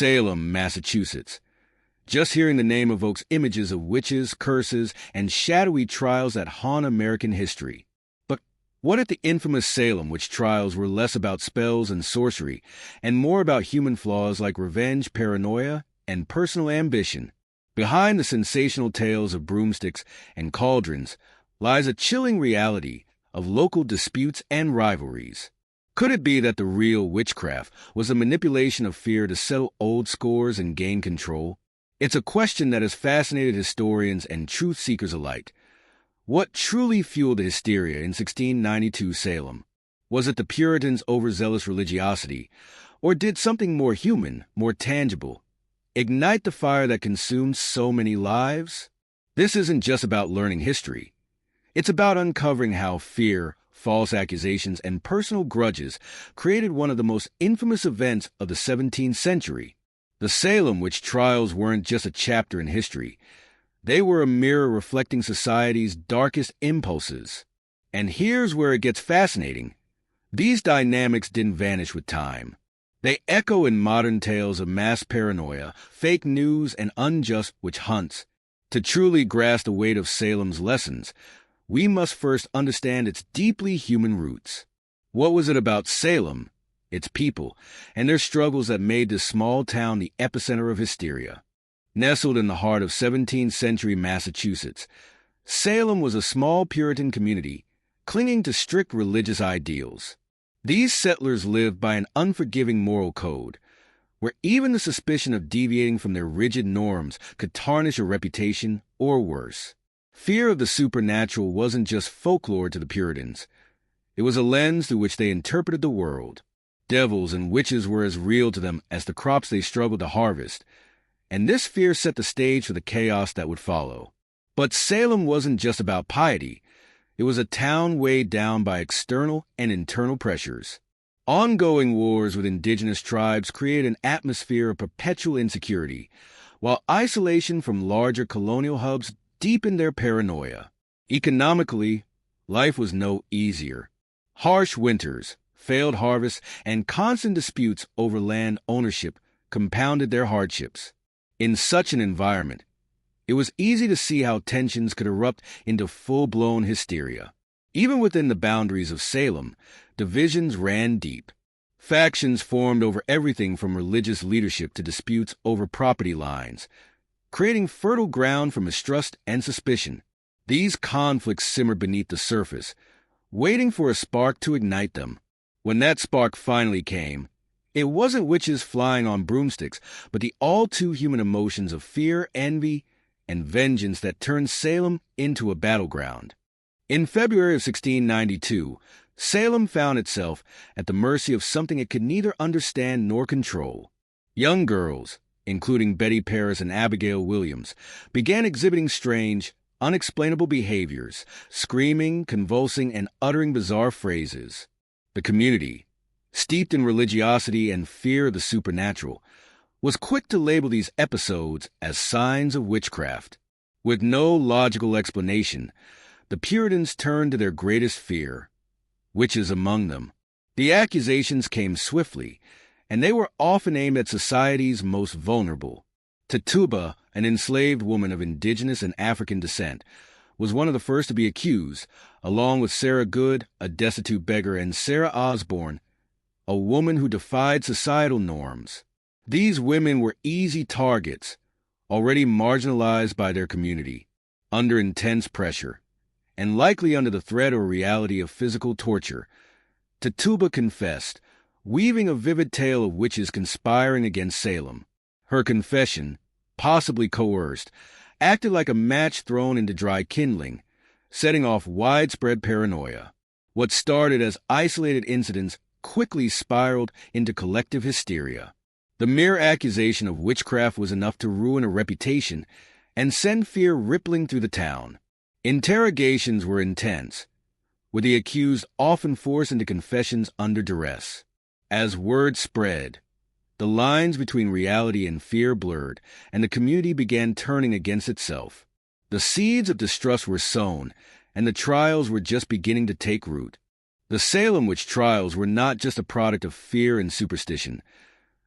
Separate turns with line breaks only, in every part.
Salem, Massachusetts. Just hearing the name evokes images of witches, curses, and shadowy trials that haunt American history. But what if the infamous Salem witch trials were less about spells and sorcery, and more about human flaws like revenge, paranoia, and personal ambition? Behind the sensational tales of broomsticks and cauldrons lies a chilling reality of local disputes and rivalries. Could it be that the real witchcraft was a manipulation of fear to settle old scores and gain control? It's a question that has fascinated historians and truth-seekers alike. What truly fueled the hysteria in 1692 Salem? Was it the Puritans' overzealous religiosity, or did something more human, more tangible, ignite the fire that consumed so many lives? This isn't just about learning history. It's about uncovering how fear, false accusations, and personal grudges created one of the most infamous events of the 17th century. The Salem witch trials weren't just a chapter in history. They were a mirror reflecting society's darkest impulses. And here's where it gets fascinating. These dynamics didn't vanish with time. They echo in modern tales of mass paranoia, fake news, and unjust witch hunts. To truly grasp the weight of Salem's lessons, we must first understand its deeply human roots. What was it about Salem, its people, and their struggles that made this small town the epicenter of hysteria? Nestled in the heart of 17th century Massachusetts, Salem was a small Puritan community clinging to strict religious ideals. These settlers lived by an unforgiving moral code, where even the suspicion of deviating from their rigid norms could tarnish a reputation or worse. Fear of the supernatural wasn't just folklore to the Puritans. It was a lens through which they interpreted the world. Devils and witches were as real to them as the crops they struggled to harvest, and this fear set the stage for the chaos that would follow. But Salem wasn't just about piety. It was a town weighed down by external and internal pressures. Ongoing wars with indigenous tribes created an atmosphere of perpetual insecurity, while isolation from larger colonial hubs deepened their paranoia. Economically, life was no easier. Harsh winters, failed harvests, and constant disputes over land ownership compounded their hardships. In such an environment, it was easy to see how tensions could erupt into full-blown hysteria. Even within the boundaries of Salem, divisions ran deep. Factions formed over everything from religious leadership to disputes over property lines, creating fertile ground for mistrust and suspicion. These conflicts simmered beneath the surface, waiting for a spark to ignite them. When that spark finally came, it wasn't witches flying on broomsticks, but the all-too-human emotions of fear, envy, and vengeance that turned Salem into a battleground. In February of 1692, Salem found itself at the mercy of something it could neither understand nor control. Young girls, including Betty Paris and Abigail Williams, began exhibiting strange, unexplainable behaviors, screaming, convulsing, and uttering bizarre phrases. The community, steeped in religiosity and fear of the supernatural, was quick to label these episodes as signs of witchcraft. With no logical explanation, the Puritans turned to their greatest fear, witches among them. The accusations came swiftly, and they were often aimed at society's most vulnerable. Tituba, an enslaved woman of indigenous and African descent, was one of the first to be accused, along with Sarah Good, a destitute beggar, and Sarah Osborne, a woman who defied societal norms. These women were easy targets, already marginalized by their community, under intense pressure, and likely under the threat or reality of physical torture. Tituba confessed, weaving a vivid tale of witches conspiring against Salem. Her confession, possibly coerced, acted like a match thrown into dry kindling, setting off widespread paranoia. What started as isolated incidents quickly spiraled into collective hysteria. The mere accusation of witchcraft was enough to ruin a reputation and send fear rippling through the town. Interrogations were intense, with the accused often forced into confessions under duress. As word spread, the lines between reality and fear blurred, and the community began turning against itself. The seeds of distrust were sown, and the trials were just beginning to take root. The Salem witch trials were not just a product of fear and superstition.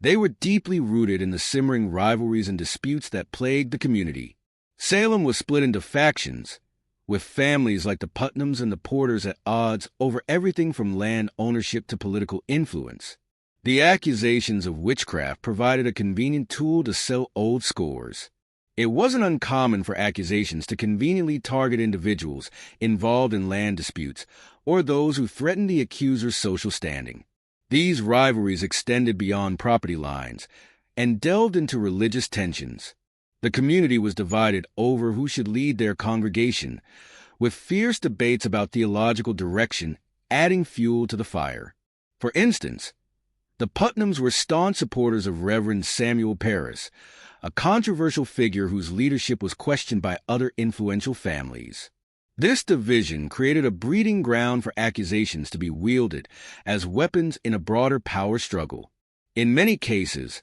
They were deeply rooted in the simmering rivalries and disputes that plagued the community. Salem was split into factions, with families like the Putnams and the Porters at odds over everything from land ownership to political influence. The accusations of witchcraft provided a convenient tool to sell old scores. It wasn't uncommon for accusations to conveniently target individuals involved in land disputes or those who threatened the accuser's social standing. These rivalries extended beyond property lines and delved into religious tensions. The community was divided over who should lead their congregation, with fierce debates about theological direction adding fuel to the fire. For instance, the Putnams were staunch supporters of Reverend Samuel Parris, a controversial figure whose leadership was questioned by other influential families. This division created a breeding ground for accusations to be wielded as weapons in a broader power struggle. In many cases,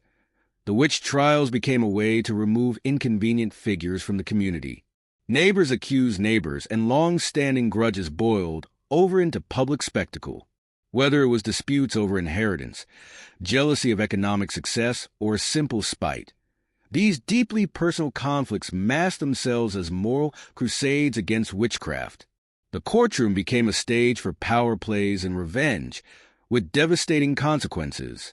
the witch trials became a way to remove inconvenient figures from the community. Neighbors accused neighbors, and long-standing grudges boiled over into public spectacle. Whether it was disputes over inheritance, jealousy of economic success, or simple spite, these deeply personal conflicts masked themselves as moral crusades against witchcraft. The courtroom became a stage for power plays and revenge, with devastating consequences.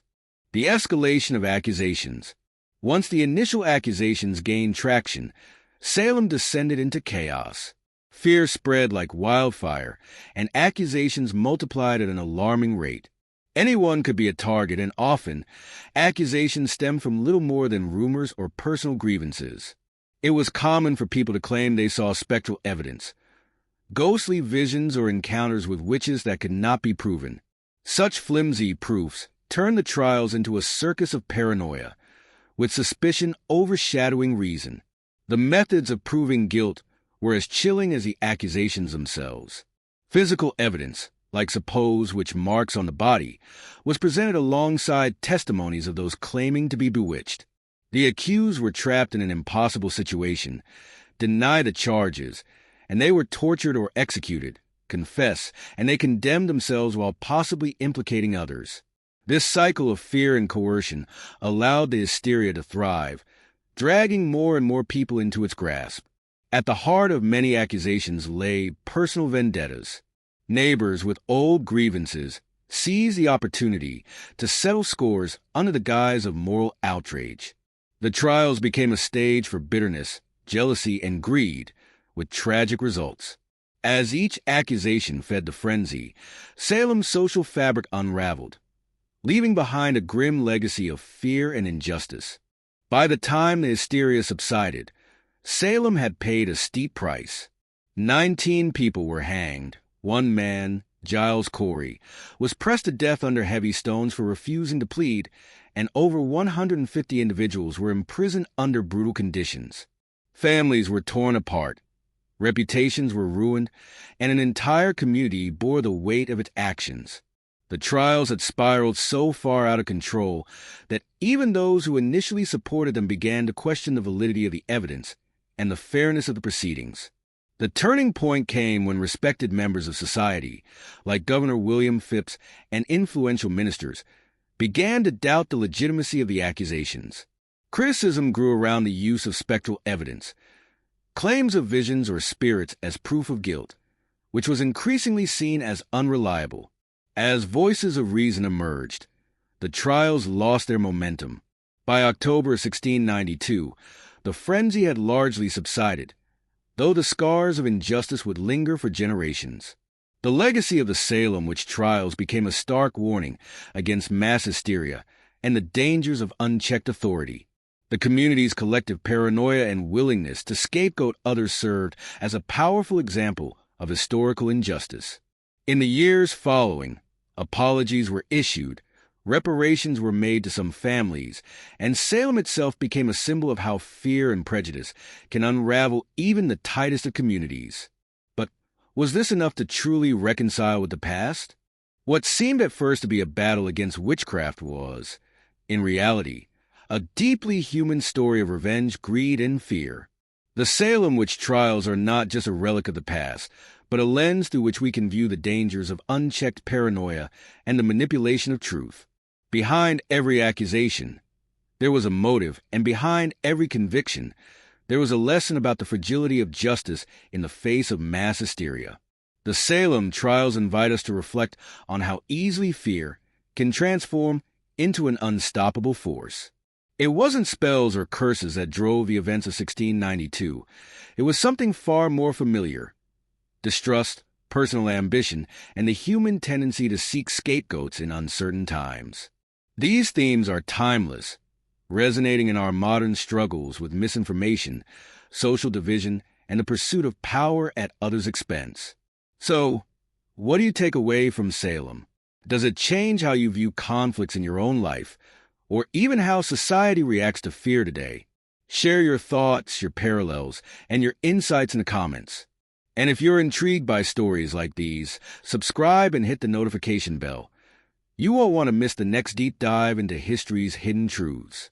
The escalation of accusations. Once the initial accusations gained traction, Salem descended into chaos. Fear spread like wildfire, and accusations multiplied at an alarming rate. Anyone could be a target, and often, accusations stemmed from little more than rumors or personal grievances. It was common for people to claim they saw spectral evidence, ghostly visions or encounters with witches that could not be proven. Such flimsy proofs turned the trials into a circus of paranoia, with suspicion overshadowing reason. The methods of proving guilt were as chilling as the accusations themselves. Physical evidence, like supposed witch marks on the body, was presented alongside testimonies of those claiming to be bewitched. The accused were trapped in an impossible situation, deny the charges, and they were tortured or executed, confess, and they condemned themselves while possibly implicating others. This cycle of fear and coercion allowed the hysteria to thrive, dragging more and more people into its grasp. At the heart of many accusations lay personal vendettas. Neighbors with old grievances seized the opportunity to settle scores under the guise of moral outrage. The trials became a stage for bitterness, jealousy, and greed, with tragic results. As each accusation fed the frenzy, Salem's social fabric unraveled, leaving behind a grim legacy of fear and injustice. By the time the hysteria subsided, Salem had paid a steep price. 19 people were hanged. One man, Giles Corey, was pressed to death under heavy stones for refusing to plead, and over 150 individuals were imprisoned under brutal conditions. Families were torn apart, reputations were ruined, and an entire community bore the weight of its actions. The trials had spiraled so far out of control that even those who initially supported them began to question the validity of the evidence and the fairness of the proceedings. The turning point came when respected members of society, like Governor William Phipps and influential ministers, began to doubt the legitimacy of the accusations. Criticism grew around the use of spectral evidence, claims of visions or spirits as proof of guilt, which was increasingly seen as unreliable. As voices of reason emerged, the trials lost their momentum. By October 1692, the frenzy had largely subsided, though the scars of injustice would linger for generations. The legacy of the Salem witch trials became a stark warning against mass hysteria and the dangers of unchecked authority. The community's collective paranoia and willingness to scapegoat others served as a powerful example of historical injustice. In the years following, apologies were issued, reparations were made to some families, and Salem itself became a symbol of how fear and prejudice can unravel even the tightest of communities. But was this enough to truly reconcile with the past? What seemed at first to be a battle against witchcraft was, in reality, a deeply human story of revenge, greed, and fear. The Salem witch trials are not just a relic of the past, but a lens through which we can view the dangers of unchecked paranoia and the manipulation of truth. Behind every accusation, There was a motive, and behind every conviction, there was a lesson about the fragility of justice in the face of mass hysteria. The Salem trials invite us to reflect on how easily fear can transform into an unstoppable force. It wasn't spells or curses that drove the events of 1692. It was something far more familiar: distrust, personal ambition, and the human tendency to seek scapegoats in uncertain times. These themes are timeless, resonating in our modern struggles with misinformation, social division, and the pursuit of power at others' expense. So, what do you take away from Salem? Does it change how you view conflicts in your own life, or even how society reacts to fear today? Share your thoughts, your parallels, and your insights in the comments. And if you're intrigued by stories like these, subscribe and hit the notification bell. You won't want to miss the next deep dive into history's hidden truths.